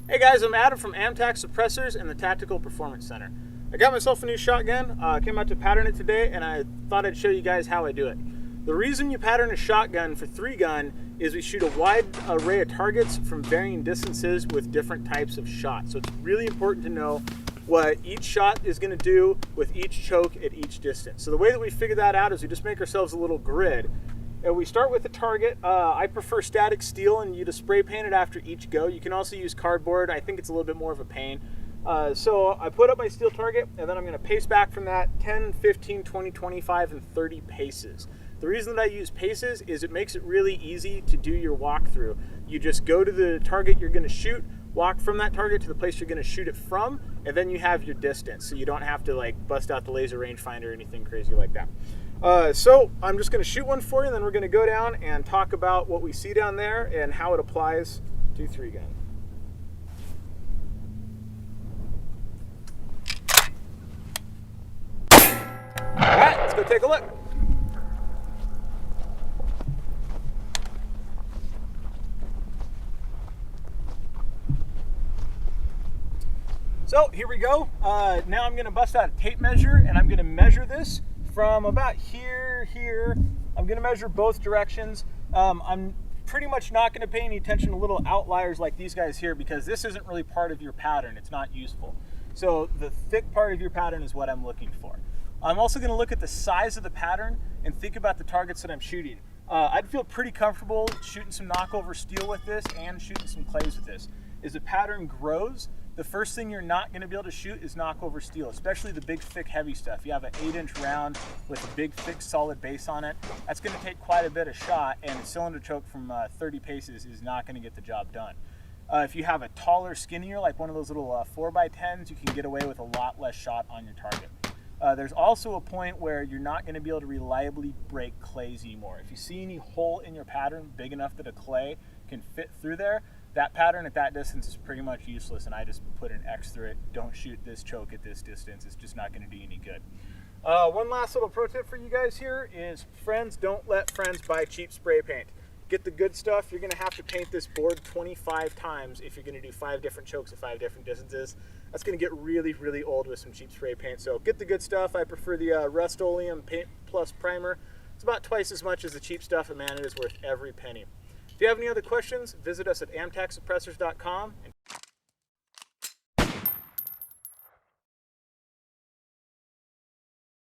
Hey guys, I'm Adam from AMTAC Suppressors and the Tactical Performance Center. I got myself a new shotgun, came out to pattern it today, and I thought I'd show you guys how I do it. The reason you pattern a shotgun for 3-gun is we shoot a wide array of targets from varying distances with different types of shots. So it's really important to know what each shot is going to do with each choke at each distance. So the way that we figure that out is we just make ourselves a little grid. And we start with the target. I prefer static steel, and you just spray paint it after each go. You can also use cardboard. I think it's a little bit more of a pain. So I put up my steel target, and then I'm going to pace back from that 10, 15, 20, 25, and 30 paces. The reason that I use paces is it makes it really easy to do your walkthrough. You just go to the target you're going to shoot, walk from that target to the place you're going to shoot it from, and then you have your distance. So you don't have to like bust out the laser rangefinder or anything crazy like that. So I'm just going to shoot one for you, and then we're going to go down and talk about what we see down there and how it applies to 3-gun. All right, let's go take a look. So here we go. Now I'm going to bust out a tape measure, and I'm going to measure this from about here. I'm going to measure both directions. I'm pretty much not going to pay any attention to little outliers like these guys here, because this isn't really part of your pattern. It's not useful. So the thick part of your pattern is what I'm looking for. I'm also going to look at the size of the pattern and think about the targets that I'm shooting. I'd feel pretty comfortable shooting some knockover steel with this and shooting some clays with this. As the pattern grows, the first thing you're not going to be able to shoot is knockover steel, especially the big, thick, heavy stuff. You have an 8-inch round with a big, thick, solid base on it. That's going to take quite a bit of shot, and a cylinder choke from 30 paces is not going to get the job done. If you have a taller, skinnier, like one of those little 4x10s, you can get away with a lot less shot on your target. There's also a point where you're not going to be able to reliably break clays anymore. If you see any hole in your pattern big enough that a clay can fit through there, that pattern at that distance is pretty much useless, and I just put an X through it. Don't shoot this choke at this distance. It's just not going to do any good. One last little pro tip for you guys here is, friends, don't let friends buy cheap spray paint. Get the good stuff. You're going to have to paint this board 25 times if you're going to do 5 different chokes at 5 different distances. That's going to get really, really old with some cheap spray paint. So get the good stuff. I prefer the Rust-Oleum Paint Plus Primer. It's about twice as much as the cheap stuff, and man, it is worth every penny. If you have any other questions, visit us at amtacsuppressors.com.